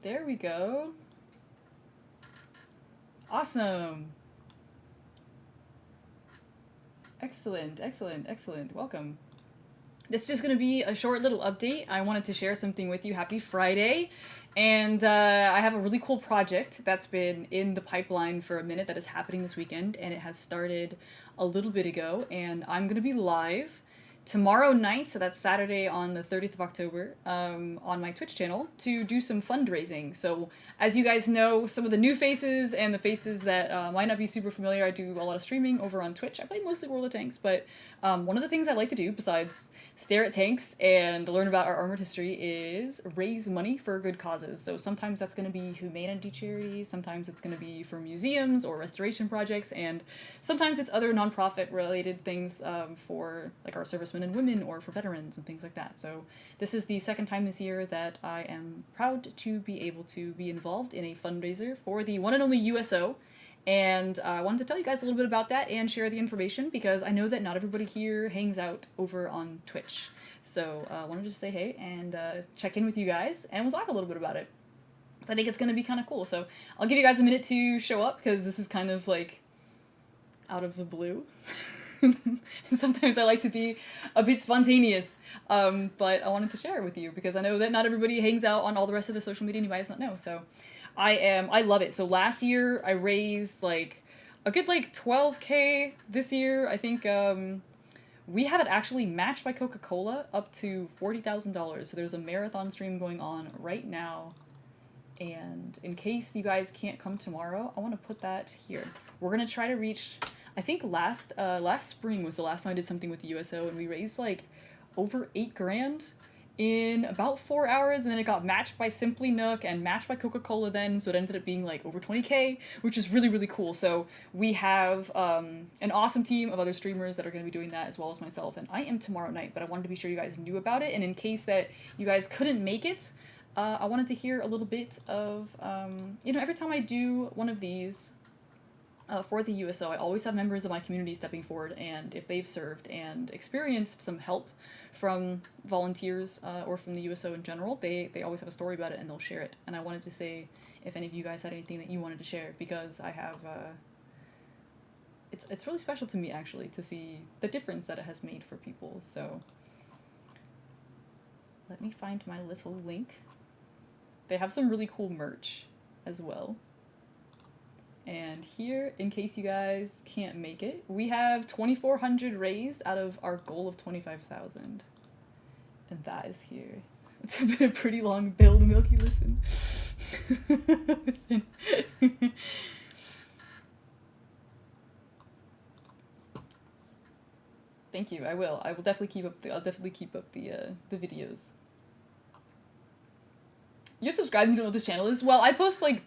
There we go. Awesome. Excellent, excellent, excellent. Welcome. This is just going to be a short little update. I wanted to share something with you. Happy Friday. And I have a really cool project that's been in the pipeline for a minute that is happening this weekend, and it has started a little bit ago, and I'm going to be live tomorrow night, so that's Saturday on the 30th of October, on my Twitch channel to do some fundraising. So as you guys know, some of the new faces and the faces that might not be super familiar, I do a lot of streaming over on Twitch. I play mostly World of Tanks, but one of the things I like to do besides stare at tanks and learn about our armored history is raise money for good causes. So sometimes that's going to be humanity charities, sometimes it's going to be for museums or restoration projects, and sometimes it's other nonprofit related things for like our servicemen and women or for veterans and things like that. So this is the second time this year that I am proud to be able to be involved in a fundraiser for the one and only USO. And I wanted to tell you guys a little bit about that and share the information because I know that not everybody here hangs out over on Twitch. So I wanted to just say hey and check in with you guys, and we'll talk a little bit about it. So I think it's going to be kind of cool. So I'll give you guys a minute to show up because this is kind of like out of the blue. And sometimes I like to be a bit spontaneous, but I wanted to share it with you because I know that not everybody hangs out on all the rest of the social media and you might not know. So I love it. So last year I raised like a good like 12K. This year I think we have it actually matched by Coca-Cola up to $40,000. So there's a marathon stream going on right now. And in case you guys can't come tomorrow, I want to put that here. We're going to try to reach, I think last spring was the last time I did something with the USO, and we raised like over $8 grand in about 4 hours, and then it got matched by Simply Nook and matched by Coca-Cola then, so it ended up being like over 20K, which is really, really cool. So we have an awesome team of other streamers that are going to be doing that as well as myself, and I am tomorrow night, but I wanted to be sure you guys knew about it, and in case that you guys couldn't make it, I wanted to hear a little bit of, every time I do one of these for the USO, I always have members of my community stepping forward, and if they've served and experienced some help from volunteers or from the USO in general, they always have a story about it and they'll share it. And I wanted to say if any of you guys had anything that you wanted to share, because I have, it's really special to me actually to see the difference that it has made for people. So let me find my little link. They have some really cool merch as well. And here, in case you guys can't make it, we have 2,400 raised out of our goal of 25,000. And that is here. It's been a pretty long build, Milky, listen. Listen. Thank you, I will. I will definitely keep up the videos. You're subscribed and you don't know what this channel is? Well, I post like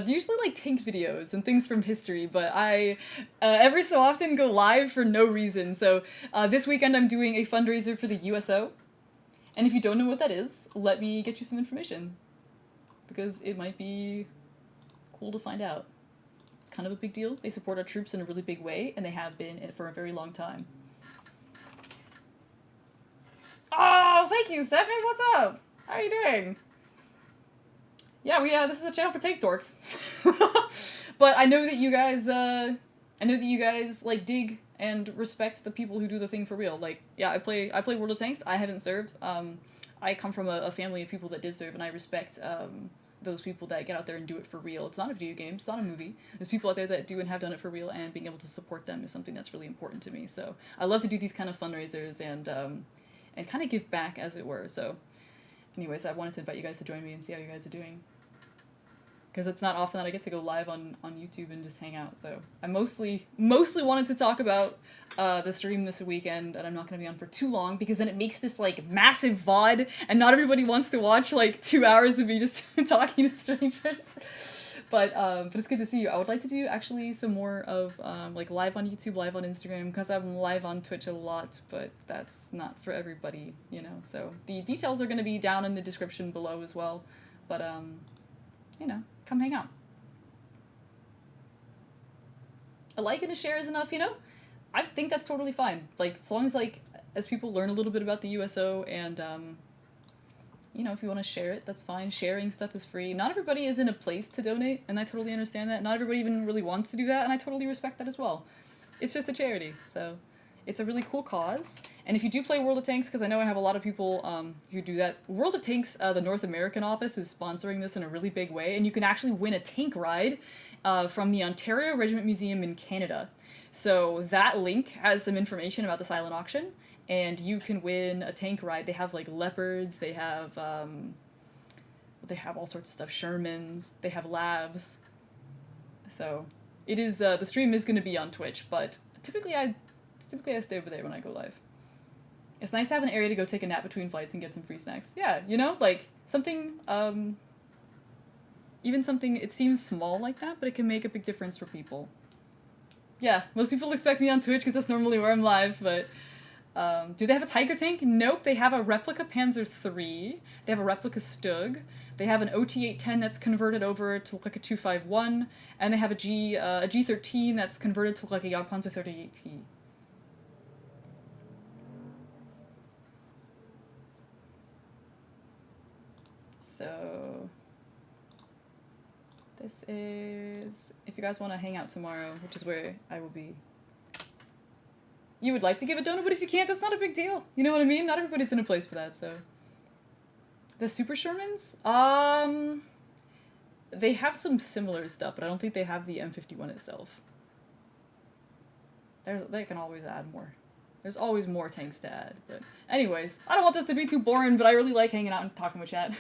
usually like tank videos and things from history, but I every so often go live for no reason. So this weekend I'm doing a fundraiser for the USO, and if you don't know what that is, let me get you some information because it might be cool to find out. It's kind of a big deal. They support our troops in a really big way, and they have been for a very long time. Oh, thank you, Stefan. What's up? How are you doing? Yeah, this is a channel for tank dorks. But I know that you guys, like dig and respect the people who do the thing for real. Like, yeah, I play World of Tanks. I haven't served. I come from a family of people that did serve, and I respect those people that get out there and do it for real. It's not a video game. It's not a movie. There's people out there that do and have done it for real, and being able to support them is something that's really important to me. So I love to do these kind of fundraisers and kind of give back, as it were. So anyways, I wanted to invite you guys to join me and see how you guys are doing. Because it's not often that I get to go live on YouTube and just hang out. So I mostly wanted to talk about the stream this weekend, and I'm not going to be on for too long because then it makes this like massive VOD, and not everybody wants to watch like 2 hours of me just talking to strangers. But it's good to see you. I would like to do actually some more of like live on YouTube, live on Instagram, because I'm live on Twitch a lot, but that's not for everybody, you know. So the details are going to be down in the description below as well. But come hang out. A like and a share is enough, I think that's totally fine. Like, as long as, as people learn a little bit about the USO and, you know, if you want to share it, that's fine. Sharing stuff is free. Not everybody is in a place to donate, and I totally understand that. Not everybody even really wants to do that, and I totally respect that as well. It's just a charity, so it's a really cool cause. And if you do play World of Tanks, because I know I have a lot of people who do that, World of Tanks, the North American office, is sponsoring this in a really big way, and you can actually win a tank ride from the Ontario Regiment Museum in Canada. So that link has some information about the silent auction, and you can win a tank ride. They have like Leopards, they have all sorts of stuff, Shermans, they have Labs. So it is the stream is going to be on Twitch, but typically I stay over there when I go live. It's nice to have an area to go take a nap between flights and get some free snacks. Yeah, you know, like something even something, it seems small like that, but it can make a big difference for people. Yeah, most people expect me on Twitch because that's normally where I'm live, but do they have a Tiger tank? Nope, they have a replica Panzer III, they have a replica Stug, they have an OT-810 that's converted over to look like a 251, and they have a G13 that's converted to look like a Jagdpanzer 38T. So this is, if you guys want to hang out tomorrow, which is where I will be. You would like to give a donut, but if you can't, that's not a big deal. You know what I mean? Not everybody's in a place for that, so. The Super Shermans? They have some similar stuff, but I don't think they have the M51 itself. They can always add more. There's always more tanks to add, but anyways, I don't want this to be too boring, but I really like hanging out and talking with chat.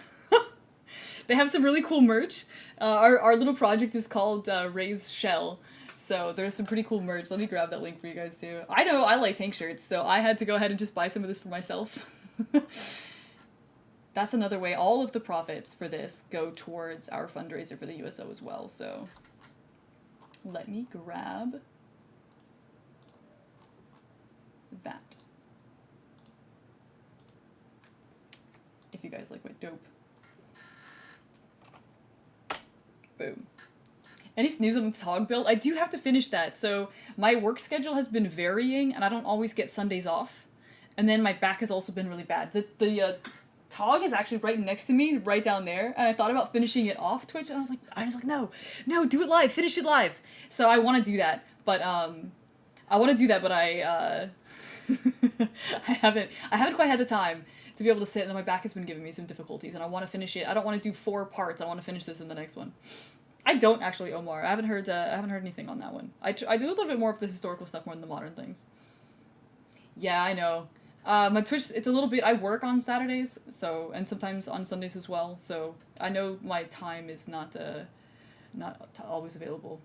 They have some really cool merch. Our little project is called Ray's Shell, so there's some pretty cool merch. Let me grab that link for you guys too. I know I like tank shirts, so I had to go ahead and just buy some of this for myself. That's another way. All of the profits for this go towards our fundraiser for the USO as well, so let me grab that. If you guys like what dope. Boom. Any news on the Tog build? I do have to finish that. So my work schedule has been varying, and I don't always get Sundays off. And then my back has also been really bad. The Tog is actually right next to me, right down there. And I thought about finishing it off Twitch, and I was like, no, do it live, finish it live. So I want to do that, but I haven't quite had the time to be able to sit, and then my back has been giving me some difficulties, and I want to finish it. I don't want to do 4 parts. I want to finish this in the next one. I don't actually, Omar. I haven't heard anything on that one. I do a little bit more of the historical stuff more than the modern things. Yeah, I know. My Twitch, it's a little bit, I work on Saturdays, so, and sometimes on Sundays as well, so I know my time is not always available.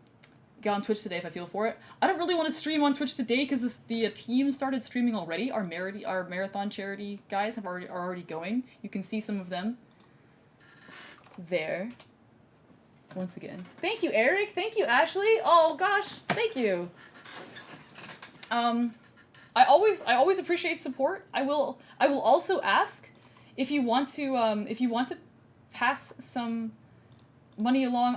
Get on Twitch today if I feel for it. I don't really want to stream on Twitch today because the team started streaming already. Our marathon charity guys are already going. You can see some of them there. Once again, thank you, Eric. Thank you, Ashley. Oh gosh, thank you. I always appreciate support. I will also ask if you want to pass some money along.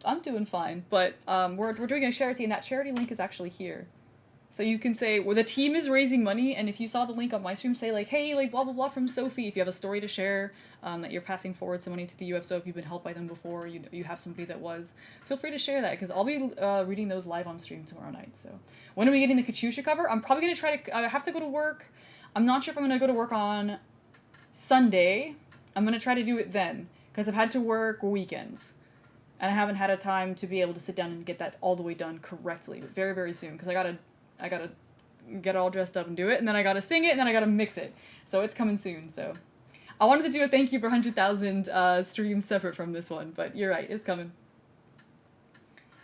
I'm doing fine, but we're doing a charity, and that charity link is actually here. So you can say, well, the team is raising money, and if you saw the link on my stream, say like, hey, like blah blah blah from Sophie. If you have a story to share, that you're passing forward some money to the USO, if you've been helped by them before, you have somebody that was, feel free to share that, because I'll be reading those live on stream tomorrow night. So when are we getting the Katyusha cover? I'm probably gonna I have to go to work. I'm not sure if I'm gonna go to work on Sunday. I'm gonna try to do it then, because I've had to work weekends. And I haven't had a time to be able to sit down and get that all the way done correctly, but very, very soon, because I gotta get all dressed up and do it, and then I gotta sing it, and then I gotta mix it. So it's coming soon, so. I wanted to do a thank you for 100,000 streams separate from this one, but you're right, it's coming.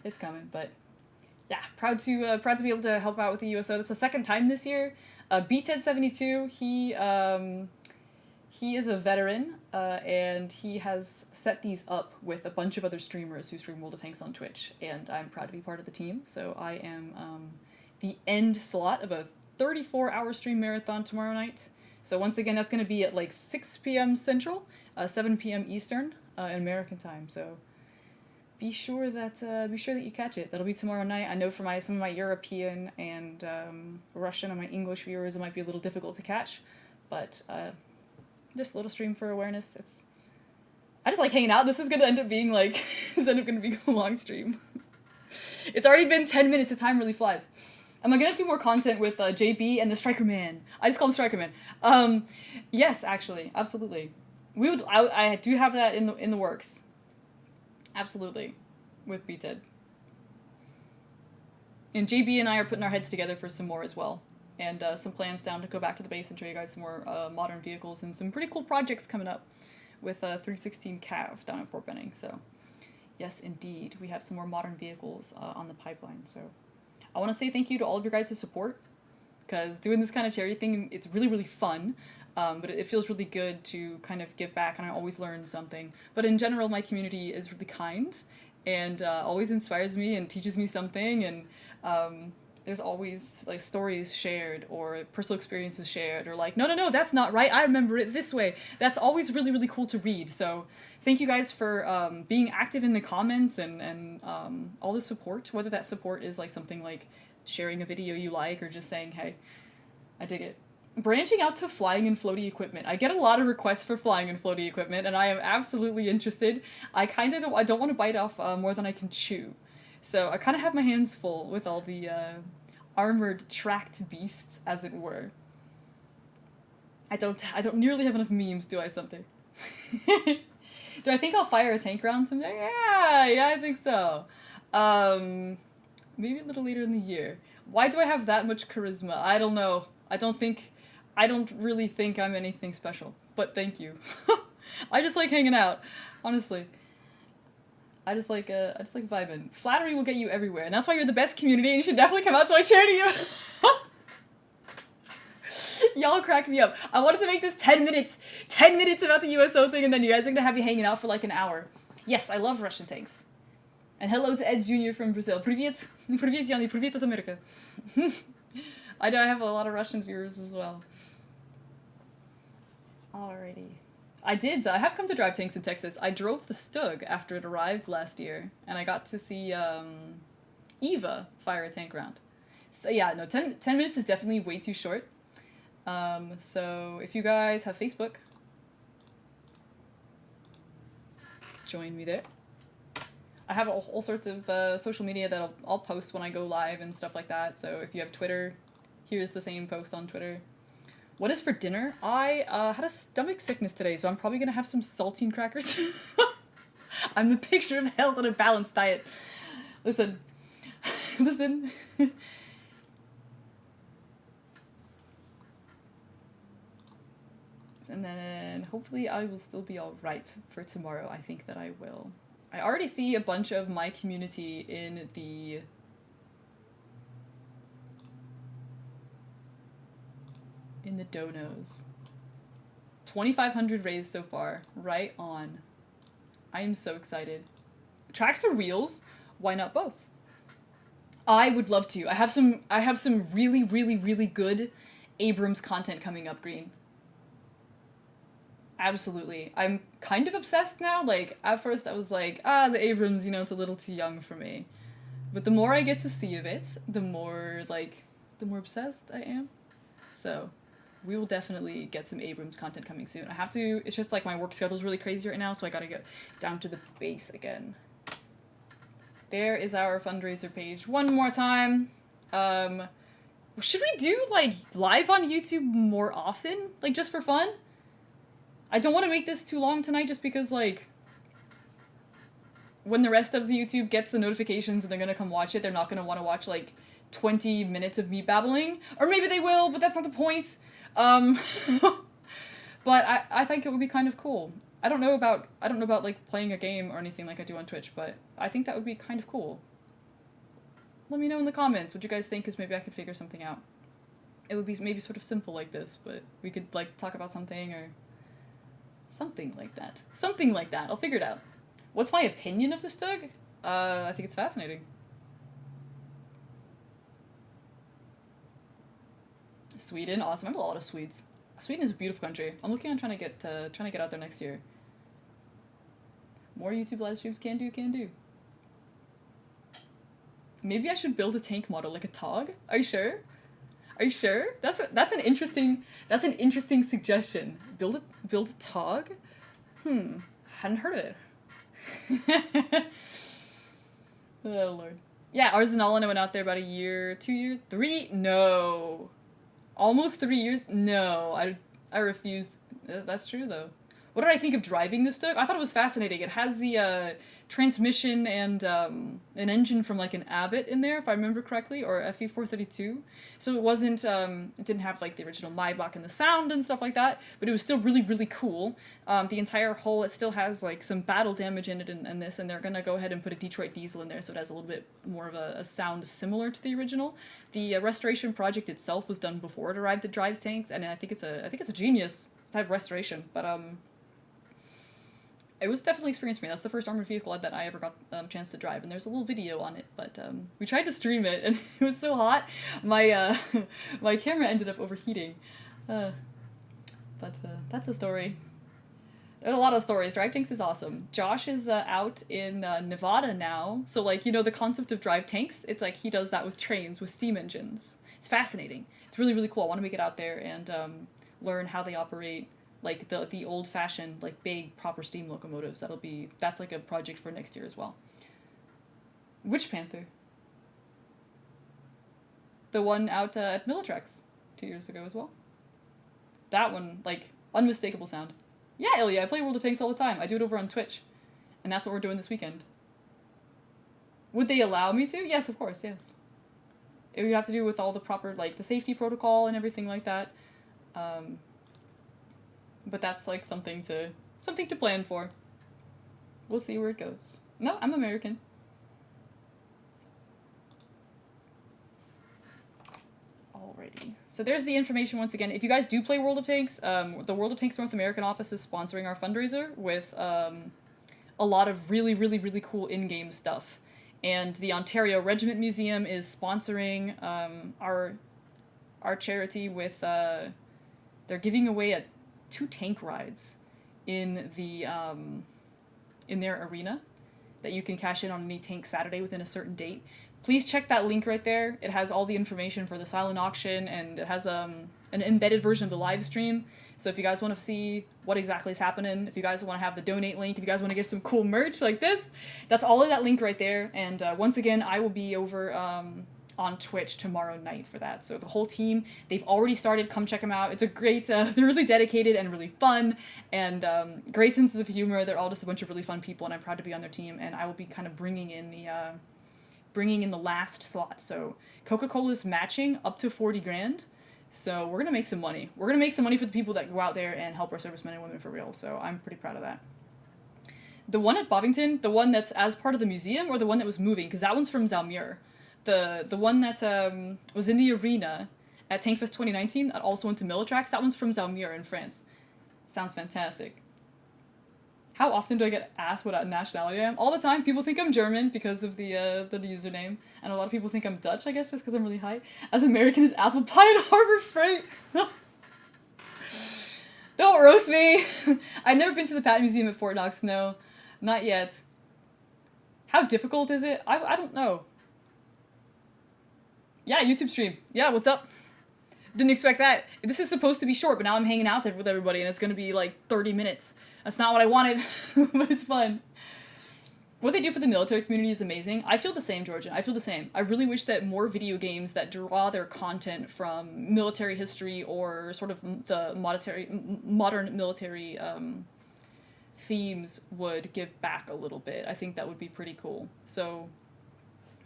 It's coming, but yeah, proud to be able to help out with the USO. That's the second time this year. BTED72, he is a veteran, and he has set these up with a bunch of other streamers who stream World of Tanks on Twitch, and I'm proud to be part of the team. So I am the end slot of a 34-hour stream marathon tomorrow night. So once again, that's going to be at like 6 p.m. Central, 7 p.m. Eastern, in American time. So be sure that you catch it. That'll be tomorrow night. I know for some of my European and Russian and my English viewers, it might be a little difficult to catch, but Just a little stream for awareness. I just like hanging out. This is gonna end up being like, this is end up gonna be a long stream. It's already been 10 minutes, the time really flies. Am I gonna do more content with JB and the Striker Man? I just call him Striker Man. Yes, actually, absolutely. I do have that in the works. Absolutely, with BTED. And JB and I are putting our heads together for some more as well. And some plans down to go back to the base and show you guys some more modern vehicles and some pretty cool projects coming up with 316 Cav down at Fort Benning. So, yes, indeed, we have some more modern vehicles on the pipeline. So, I want to say thank you to all of your guys' support, because doing this kind of charity thing, it's really, really fun. But it feels really good to kind of give back, and I always learn something. But in general, my community is really kind and always inspires me and teaches me something. And there's always like stories shared or personal experiences shared, or like, no, that's not right. I remember it this way. That's always really, really cool to read. So thank you guys for being active in the comments and all the support, whether that support is like something like sharing a video you like or just saying, hey, I dig it. Branching out to flying and floaty equipment. I get a lot of requests for flying and floaty equipment, and I am absolutely interested. I don't want to bite off more than I can chew. So I kind of have my hands full with all the armored tracked beasts, as it were. I don't nearly have enough memes, do I, something? Do I think I'll fire a tank round someday? Yeah, I think so. Maybe a little later in the year. Why do I have that much charisma? I don't know. I don't really think I'm anything special, but thank you. I just like hanging out, honestly. I just like vibing. Flattery will get you everywhere, and that's why you're the best community, and you should definitely come out to my charity. Y'all crack me up. I wanted to make this 10 minutes about the USO thing, and then you guys are gonna have me hanging out for like an hour. Yes, I love Russian tanks. And hello to Ed Jr. from Brazil. Привет. Привет, Johnny. Привет от America. I know I have a lot of Russian viewers as well. Alrighty. I have come to drive tanks in Texas. I drove the Stug after it arrived last year, and I got to see Eva fire a tank round. So yeah, no, 10 minutes is definitely way too short. So if you guys have Facebook, join me there. I have all sorts of social media that I'll post when I go live and stuff like that. So if you have Twitter, here's the same post on Twitter. What is for dinner? I had a stomach sickness today, so I'm probably gonna have some saltine crackers. I'm the picture of health on a balanced diet. Listen. Listen. And then hopefully I will still be alright for tomorrow. I think that I will. I already see a bunch of my community in the donos. 2,500 raised so far. Right on. I am so excited. Tracks or wheels? Why not both? I would love to. I have some really, really, really good Abrams content coming up, Green. Absolutely. I'm kind of obsessed now. Like, at first I was like, the Abrams, it's a little too young for me. But the more I get to see of it, the more obsessed I am. So, we will definitely get some Abrams content coming soon. I have to, it's just like my work schedule's really crazy right now, so I gotta get down to the base again. There is our fundraiser page. One more time. Should we do, like, live on YouTube more often? Like, just for fun? I don't want to make this too long tonight just because, like, when the rest of the YouTube gets the notifications and they're gonna come watch it, they're not gonna want to watch, like, 20 minutes of me babbling. Or maybe they will, but that's not the point. But I think it would be kind of cool. I don't know about, like, playing a game or anything like I do on Twitch, but I think that would be kind of cool. Let me know in the comments what you guys think, because maybe I could figure something out. It would be maybe sort of simple like this, but we could, like, talk about something or something like that. Something like that. I'll figure it out. What's my opinion of the Stug? I think it's fascinating. Sweden, awesome. I have a lot of Swedes. Sweden is a beautiful country. I'm looking on trying to get out there next year. More YouTube live streams, can do. Maybe I should build a tank model, like a Tog? Are you sure? Are you sure? That's an interesting suggestion. Build a tog? Hadn't heard of it. Oh lord. Yeah, Arsenal went out there about a year, 2 years, 3? No. Almost 3 years? No. I refused. That's true though. What did I think of driving this Stoke? I thought it was fascinating. It has the transmission and an engine from like an Abbott in there, if I remember correctly, or FE432. So it wasn't, it didn't have like the original Maybach and the sound and stuff like that, but it was still really, really cool. The entire hull, it still has like some battle damage in it and this, and they're gonna go ahead and put a Detroit diesel in there, so it has a little bit more of a sound similar to the original. The restoration project itself was done before it arrived at Drives Tanks, and I think it's a genius type of restoration, but it was definitely an experience for me. That's the first armored vehicle that I ever got a chance to drive, and there's a little video on it, but we tried to stream it, and it was so hot, my my camera ended up overheating. But that's a story. There's a lot of stories. Drive Tanks is awesome. Josh is out in Nevada now, so like, you know, the concept of Drive Tanks, it's like he does that with trains, with steam engines. It's fascinating. It's really, really cool. I want to make it out there and learn how they operate, like the old-fashioned, like big proper steam locomotives. That's like a project for next year as well. Which Panther? The one out at Militrex 2 years ago as well. That one, like, unmistakable sound. Yeah, Ilya, I play World of Tanks all the time. I do it over on Twitch. And that's what we're doing this weekend. Would they allow me to? Yes, of course, yes. It would have to do with all the proper, like, the safety protocol and everything like that. But that's like something to plan for. We'll see where it goes. No, I'm American. Alrighty. So there's the information once again. If you guys do play World of Tanks, the World of Tanks North American office is sponsoring our fundraiser with a lot of really, really, really cool in-game stuff. And the Ontario Regiment Museum is sponsoring our charity with they're giving away 2 tank rides in the in their arena that you can cash in on any Tank Saturday within a certain date. Please check that link right there. It has all the information for the silent auction, and it has an embedded version of the live stream. So if you guys want to see what exactly is happening, if you guys want to have the donate link, if you guys want to get some cool merch like this, that's all of that link right there. And once again, I will be over on Twitch tomorrow night for that. So the whole team, they've already started. Come check them out. It's a great, they're really dedicated and really fun, and great senses of humor. They're all just a bunch of really fun people, and I'm proud to be on their team. And I will be kind of bringing in the last slot. So Coca-Cola's matching up to 40 grand. So we're gonna make some money. We're gonna make some money for the people that go out there and help our servicemen and women for real. So I'm pretty proud of that. The one at Bovington, the one that's as part of the museum, or the one that was moving, because that one's from Zalmur. The one that was in the arena at Tankfest 2019 that also went to Militrex, that one's from Zalmur in France. Sounds fantastic. How often do I get asked what nationality I am? All the time. People think I'm German because of the username, and a lot of people think I'm Dutch, I guess, just because I'm really high. As American as Apple Pie and Harbor Freight. Don't roast me. I've never been to the Pat Museum at Fort Knox, no. Not yet. How difficult is it? I don't know. Yeah, YouTube stream. Yeah, what's up? Didn't expect that. This is supposed to be short, but now I'm hanging out with everybody, and it's going to be like 30 minutes. That's not what I wanted, but it's fun. What they do for the military community is amazing. I feel the same, Georgia. I feel the same. I really wish that more video games that draw their content from military history or sort of the modern military themes would give back a little bit. I think that would be pretty cool. So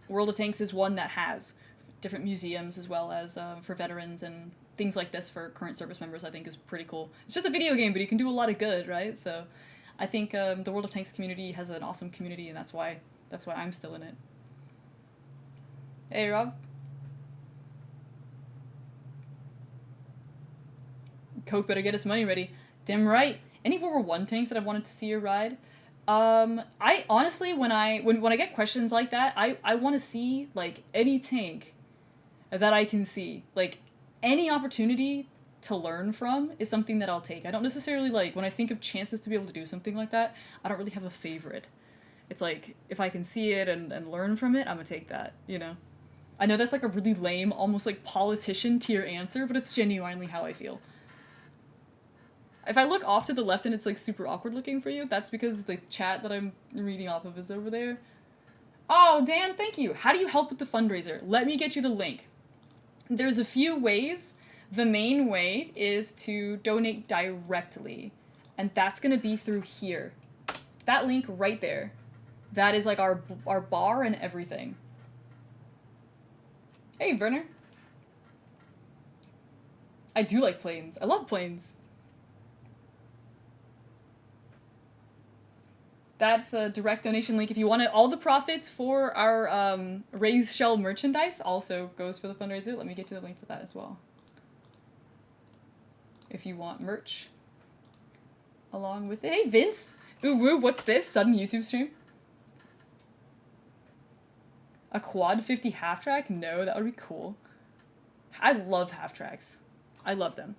World of Tanks is one that has different museums as well as for veterans and things like this for current service members. I think is pretty cool. It's just a video game, but you can do a lot of good, right? So I think the World of Tanks community has an awesome community, and that's why I'm still in it. Hey, Rob. Coke better get its money ready. Damn right. Any World War I tanks that I've wanted to see or ride? I honestly, when I get questions like that, I want to see like any tank that I can see. Like any opportunity to learn from is something that I'll take. I don't necessarily like, when I think of chances to be able to do something like that, I don't really have a favorite. It's like, if I can see it and learn from it, I'm gonna take that, you know? I know that's like a really lame, almost like politician tier answer, but it's genuinely how I feel. If I look off to the left and it's like super awkward looking for you, that's because the chat that I'm reading off of is over there. Oh, Dan, thank you. How do you help with the fundraiser? Let me get you the link. There's a few ways. The main way is to donate directly, and that's going to be through here. That link right there. That is like our bar and everything. Hey, Werner. I do like planes. I love planes. That's a direct donation link. If you want it, all the profits for our raised shell merchandise also goes for the fundraiser. Let me get you the link for that as well. If you want merch along with it. Hey, Vince! Ooh, woo, what's this? Sudden YouTube stream? A quad 50 half track? No, that would be cool. I love half tracks. I love them.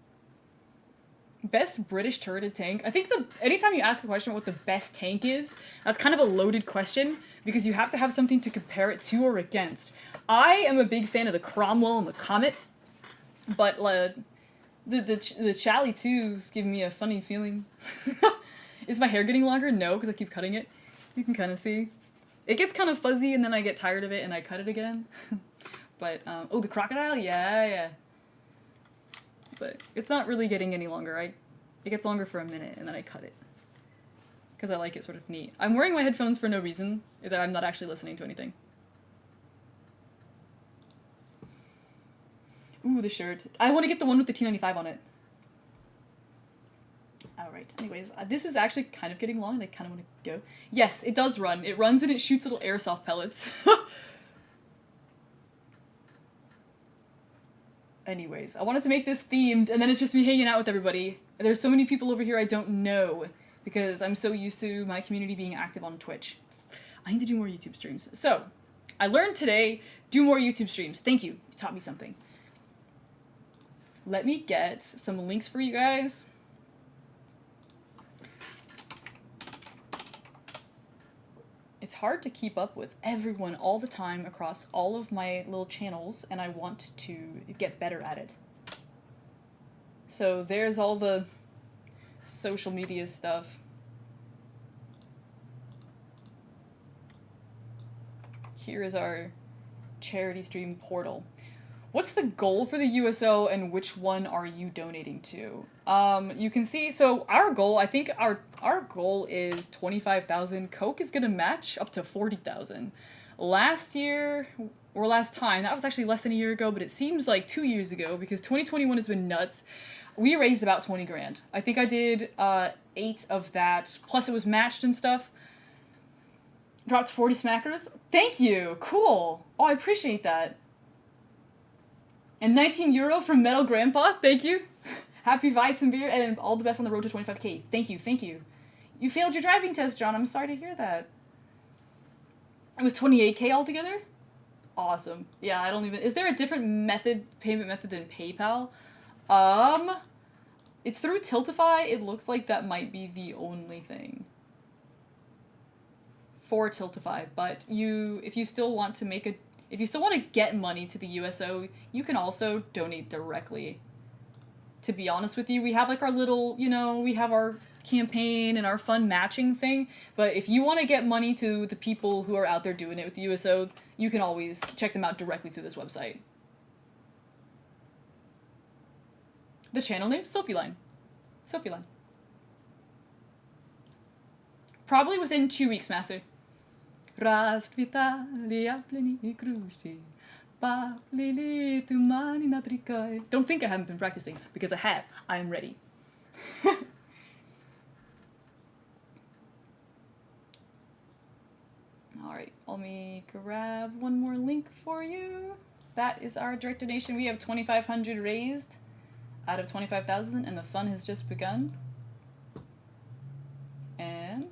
Best British turreted tank? I think anytime you ask a question about what the best tank is, that's kind of a loaded question because you have to have something to compare it to or against. I am a big fan of the Cromwell and the Comet, but the Chally 2's giving me a funny feeling. Is my hair getting longer? No, because I keep cutting it. You can kind of see. It gets kind of fuzzy and then I get tired of it and I cut it again. But, oh, the crocodile? Yeah. But it's not really getting any longer. It gets longer for a minute and then I cut it. Because I like it sort of neat. I'm wearing my headphones for no reason. I'm not actually listening to anything. Ooh, the shirt. I want to get the one with the T95 on it. Alright, anyways, this is actually kind of getting long and I kind of want to go. Yes, it does run. It runs and it shoots little airsoft pellets. Anyways, I wanted to make this themed, and then it's just me hanging out with everybody. And there's so many people over here I don't know, because I'm so used to my community being active on Twitch. I need to do more YouTube streams. So, I learned today, do more YouTube streams. Thank you. You taught me something. Let me get some links for you guys. It's hard to keep up with everyone all the time across all of my little channels, and I want to get better at it. So there's all the social media stuff. Here is our charity stream portal. What's the goal for the USO and which one are you donating to? You can see, so our goal, I think our goal is 25,000. Coke is gonna match up to 40,000. Last year, or last time, that was actually less than a year ago, but it seems like 2 years ago because 2021 has been nuts. We raised about 20 grand. I think I did 8 of that, plus it was matched and stuff. Dropped 40 smackers. Thank you, cool. Oh, I appreciate that. And 19 euro from Metal Grandpa, thank you. Happy Vice and beer, and all the best on the road to 25k. Thank you, thank you. You failed your driving test, John. I'm sorry to hear that. It was 28k altogether? Awesome. Yeah, I don't even... Is there a different payment method than PayPal? It's through Tiltify. It looks like that might be the only thing for Tiltify, but if you still want to get money to the USO, you can also donate directly. To be honest with you, we have like our little, we have our campaign and our fun matching thing, but if you want to get money to the people who are out there doing it with the USO, you can always check them out directly through this website. The channel name? Sophieline. Sophieline. Probably within 2 weeks, Master. Don't think I haven't been practicing, because I have. I am ready. Alright, let me grab one more link for you. That is our direct donation. We have 2,500 raised out of 25,000, and the fun has just begun. And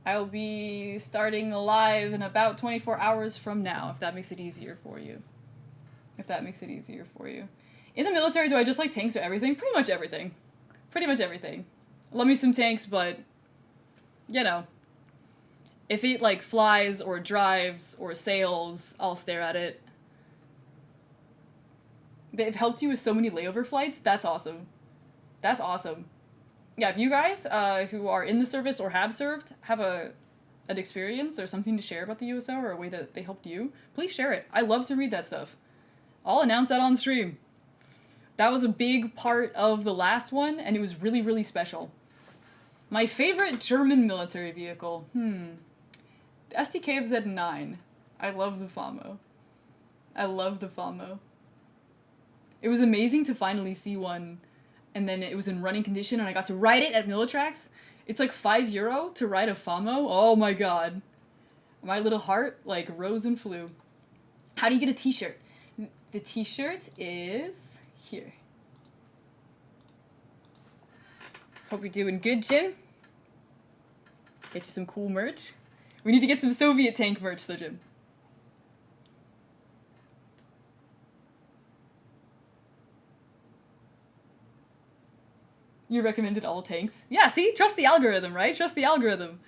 I will be starting live in about 24 hours from now, if that makes it easier for you. If that makes it easier for you. In the military, do I just like tanks or everything? Pretty much everything. Pretty much everything. Love me some tanks, but, If it, like, flies or drives or sails, I'll stare at it. They've helped you with so many layover flights? That's awesome. That's awesome. Yeah, if you guys, who are in the service or have served, have an experience or something to share about the USO or a way that they helped you, please share it. I love to read that stuff. I'll announce that on stream. That was a big part of the last one, and it was really, really special. My favorite German military vehicle. The SDK of Z9. I love the FAMO. I love the FAMO. It was amazing to finally see one, and then it was in running condition, and I got to ride it at Millitrax. It's like €5 to ride a FAMO. Oh my god. My little heart, like, rose and flew. How do you get a t-shirt? The t-shirt is here. Hope you're doing good, Jim. Get you some cool merch. We need to get some Soviet tank merch, though, Jim. You recommended all tanks. Yeah, see? Trust the algorithm, right? Trust the algorithm.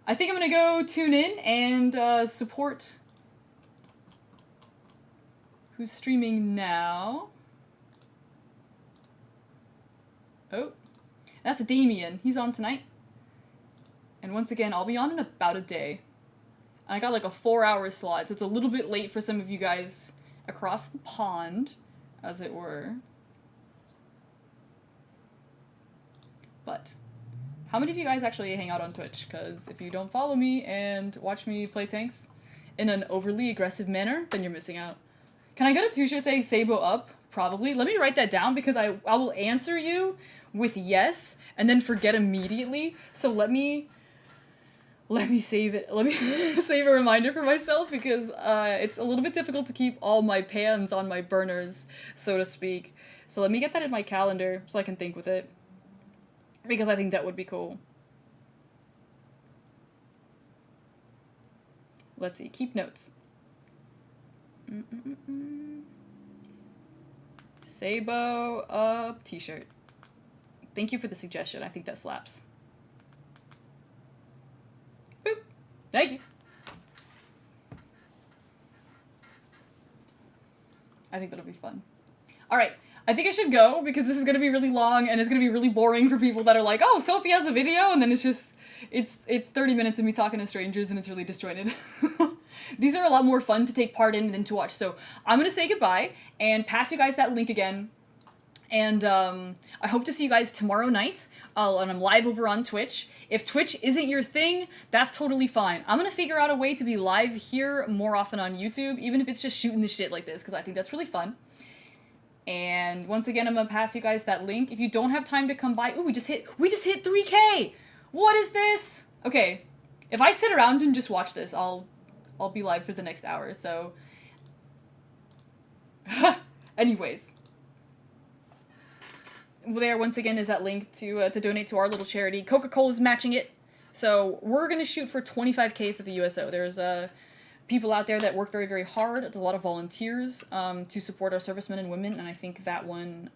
I think I'm gonna go tune in and support who's streaming now. Oh, that's Damien. He's on tonight. And once again, I'll be on in about a day. I got like a 4-hour slot, so it's a little bit late for some of you guys across the pond, as it were. But how many of you guys actually hang out on Twitch? Because if you don't follow me and watch me play tanks in an overly aggressive manner, then you're missing out. Can I get a t-shirt saying Sabo up? Probably. Let me write that down because I will answer you with yes and then forget immediately. So let me save it. Let me save a reminder for myself because it's a little bit difficult to keep all my pans on my burners, so to speak. So let me get that in my calendar so I can think with it. Because I think that would be cool. Let's see. Keep notes. Sabo up t-shirt. Thank you for the suggestion. I think that slaps. Boop. Thank you. I think that'll be fun. All right. I think I should go because this is going to be really long and it's going to be really boring for people that are like, oh, Sophie has a video, and then it's just, it's 30 minutes of me talking to strangers and it's really disjointed. These are a lot more fun to take part in than to watch. So I'm going to say goodbye and pass you guys that link again. And I hope to see you guys tomorrow night. And I'm live over on Twitch. If Twitch isn't your thing, that's totally fine. I'm going to figure out a way to be live here more often on YouTube, even if it's just shooting the shit like this, because I think that's really fun. And once again, I'm gonna pass you guys that link. If you don't have time to come by, ooh, we just hit 3K. What is this? Okay, if I sit around and just watch this, I'll be live for the next hour. So, anyways, there once again is that link to donate to our little charity. Coca-Cola's matching it, so we're gonna shoot for 25K for the USO. There's people out there that work very, very hard. There's a lot of volunteers to support our servicemen and women, and I think that one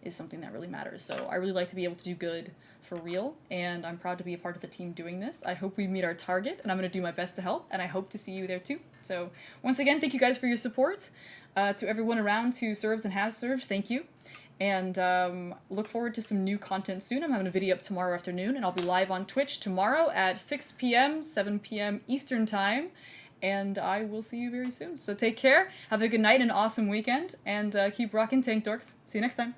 is something that really matters. So I really like to be able to do good for real, and I'm proud to be a part of the team doing this. I hope we meet our target, and I'm going to do my best to help, and I hope to see you there too. So once again, thank you guys for your support. To everyone around who serves and has served, thank you. And look forward to some new content soon. I'm having a video up tomorrow afternoon, and I'll be live on Twitch tomorrow at 6 p.m., 7 p.m. Eastern Time. And I will see you very soon. So take care, have a good night, an awesome weekend, and keep rocking Tank Dorks. See you next time.